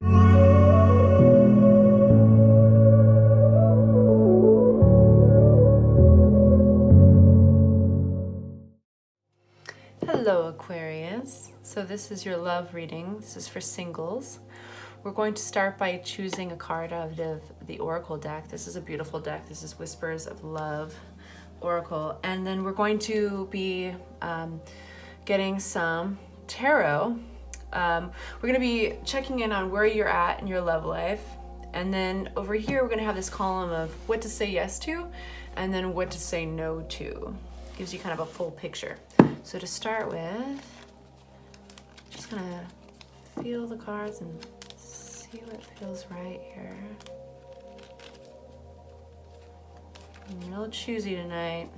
Hello, Aquarius. So this is your love reading. This is for singles. We're going to start by choosing a card out of the Oracle deck. This is a beautiful deck. This is Whispers of Love Oracle. And then we're going to be getting some tarot. We're going to be checking in on where you're at in your love life. And then over here, we're going to have this column of what to say yes to and then what to say no to. Gives you kind of a full picture. So to start with, just gonna feel the cards and see what feels right here. I'm real choosy tonight.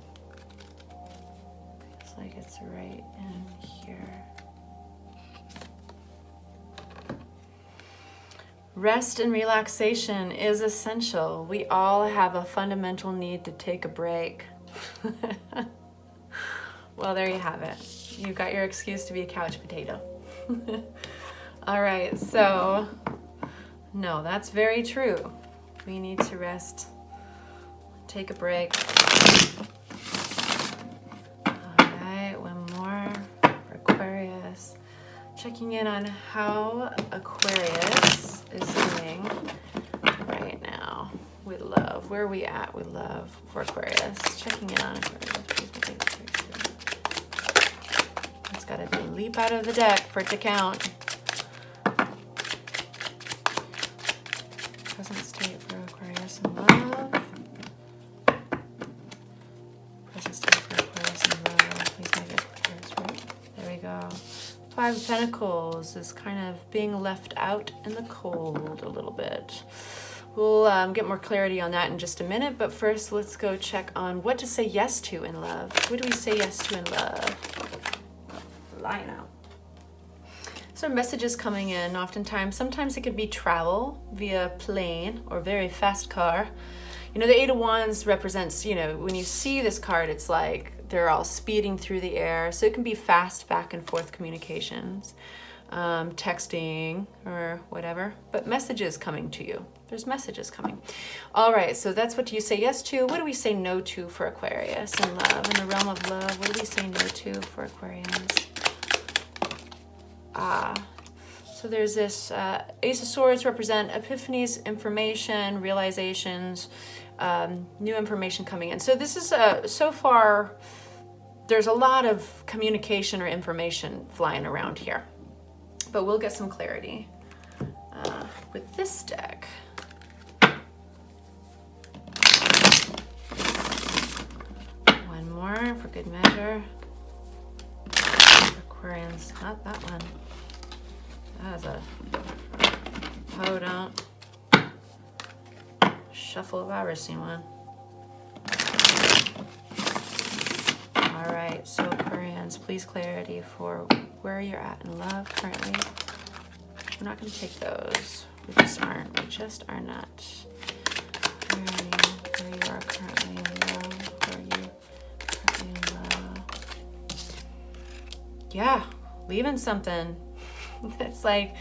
Feels like it's right in here. Rest and relaxation is essential. We all have a fundamental need to take a break. Well, there you have it. You've got your excuse to be a couch potato. All right, so, no, that's very true. We need to rest, take a break. All right, one more for Aquarius. Checking in on how Aquarius is doing right now with love. Where are we at with love for Aquarius? Checking in on Aquarius. Got to leap out of the deck for it to count. Present state for Aquarius in love. Present state for Aquarius in love. Please make it Aquarius, right? There we go. Five of Pentacles is kind of being left out in the cold a little bit. We'll get more clarity on that in just a minute, but first let's go check on what to say yes to in love. What do we say yes to in love? Lying out. So messages coming in oftentimes. Sometimes it could be travel via plane or very fast car. You know, the Eight of Wands represents, you know, when you see this card, it's like they're all speeding through the air. So it can be fast back and forth communications, texting or whatever, but messages coming to you. There's messages coming. All right, so that's what you say yes to. What do we say no to for Aquarius in love? In the realm of love, what do we say no to for Aquarius? So there's this Ace of Swords represent epiphanies, information, realizations, new information coming in. So this is, so far, there's a lot of communication or information flying around here. But we'll get some clarity with this deck. One more for good measure. Aquarians, not that one. That is a podunk shuffle if I've ever seen one. All right, so Aquarians, please clarity for where you're at in love currently. We're not going to take those. We just aren't. We just are not. Where you are currently in love. Where are you currently in love? Yeah, leaving something. It's like,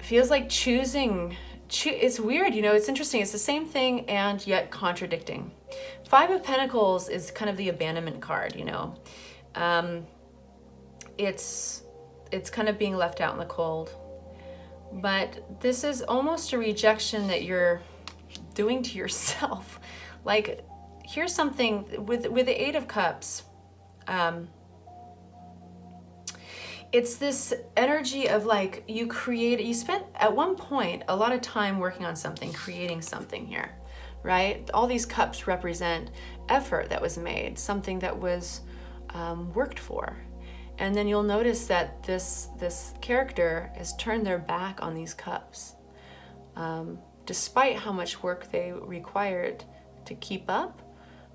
feels like choosing. It's weird, you know, it's interesting. It's the same thing and yet contradicting. Five of Pentacles is kind of the abandonment card, you know. It's kind of being left out in the cold. But this is almost a rejection that you're doing to yourself. Like, here's something with the Eight of Cups. It's this energy of like you spent at one point a lot of time working on something, creating something here, right? All these cups represent effort that was made, something that was worked for. And then you'll notice that this character has turned their back on these cups. Despite how much work they required to keep up,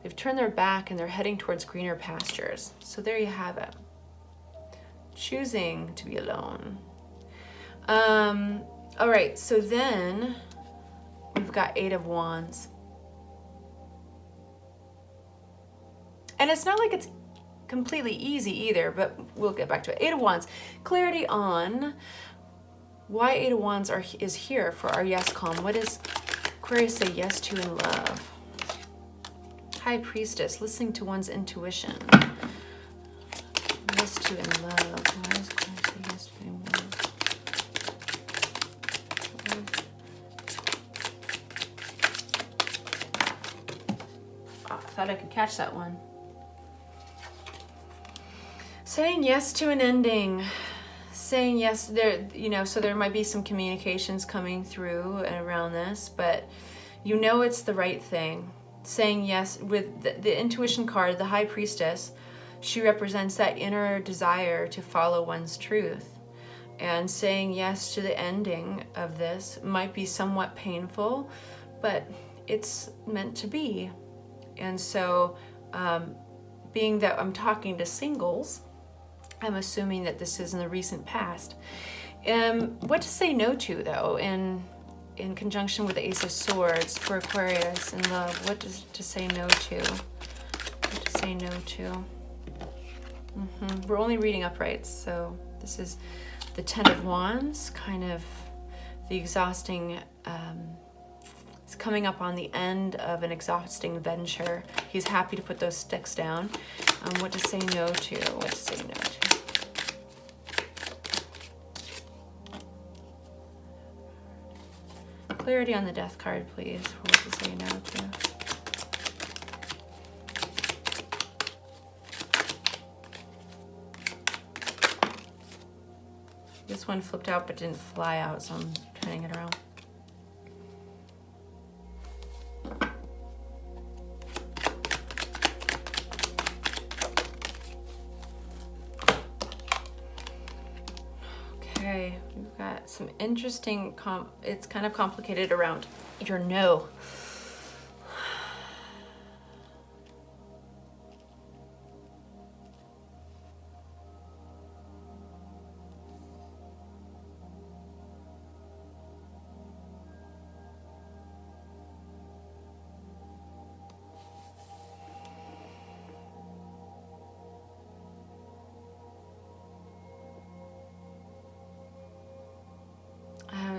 they've turned their back and they're heading towards greener pastures. So there you have it. Choosing to be alone. All right, so then we've got Eight of Wands. And it's not like it's completely easy either, but we'll get back to it. Eight of Wands, clarity on why Eight of Wands is here for our yes column. What does Aquarius say yes to in love? High Priestess, listening to one's intuition. Yes to in love. Why does Aquarius say yes to in love? Oh, I thought I could catch that one. Saying yes to an ending. Saying yes, there, you know, so there might be some communications coming through around this, but you know it's the right thing. Saying yes with the intuition card, the High Priestess, she represents that inner desire to follow one's truth. And saying yes to the ending of this might be somewhat painful, but it's meant to be. And so, being that I'm talking to singles, I'm assuming that this is in the recent past. What to say no to, though, in conjunction with the Ace of Swords for Aquarius in love? What to say no to? What to say no to? We're only reading uprights, so this is the Ten of Wands, kind of the exhausting. It's coming up on the end of an exhausting venture. He's happy to put those sticks down. What to say no to? What to say no to? Clarity on the Death card, please, for what to say no to. This one flipped out but didn't fly out, so I'm turning it around. Okay, we've got some interesting, it's kind of complicated around your no.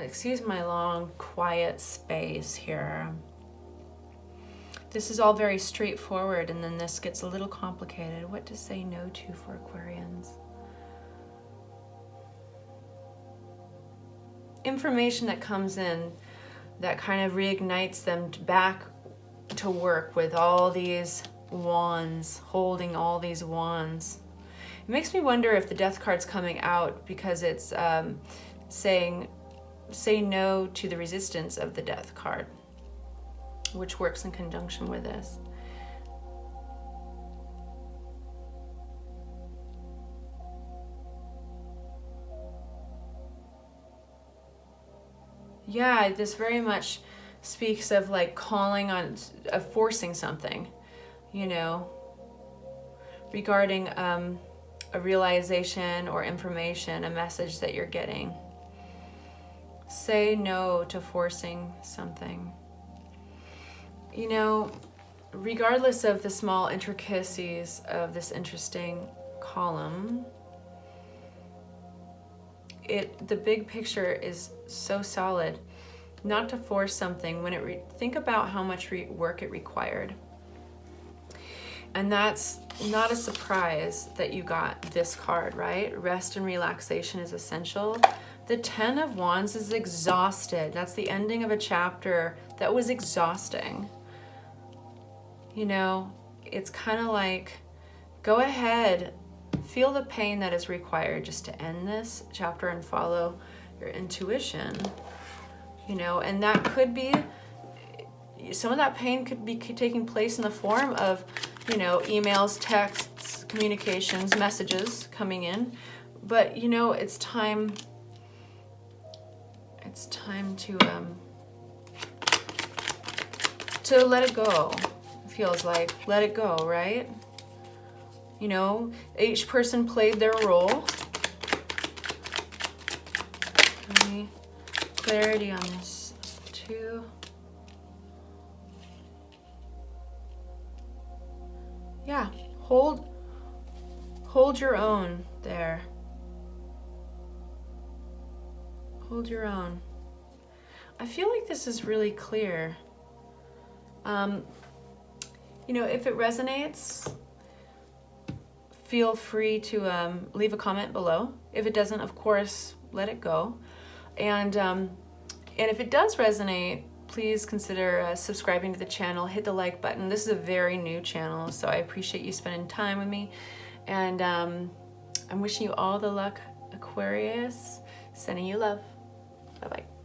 Excuse my long, quiet space here. This is all very straightforward, and then this gets a little complicated. What to say no to for Aquarians? Information that comes in that kind of reignites them back to work with all these wands, holding all these wands. It makes me wonder if the Death card's coming out because it's saying say no to the resistance of the Death card, which works in conjunction with this. Yeah, this very much speaks of like calling on, of forcing something, you know, regarding a realization or information, a message that you're getting. Say no to forcing something. You know, regardless of the small intricacies of this interesting column, the big picture is so solid. Not to force something when think about how much work it required. And that's not a surprise that you got this card, right? Rest and relaxation is essential. The Ten of Wands is exhausted. That's the ending of a chapter that was exhausting. You know, it's kind of like, go ahead, feel the pain that is required just to end this chapter and follow your intuition. You know, and that could be, some of that pain could be taking place in the form of, you know, emails, texts, communications, messages coming in. But, you know, it's time to let it go. It feels like let it go, right? You know, each person played their role. Any clarity on this too? Yeah, hold your own there. Hold your own. I feel like this is really clear. You know, if it resonates, feel free to leave a comment below. If it doesn't, of course, let it go. And if it does resonate, please consider subscribing to the channel. Hit the like button. This is a very new channel, so I appreciate you spending time with me. And I'm wishing you all the luck, Aquarius. Sending you love. Bye-bye.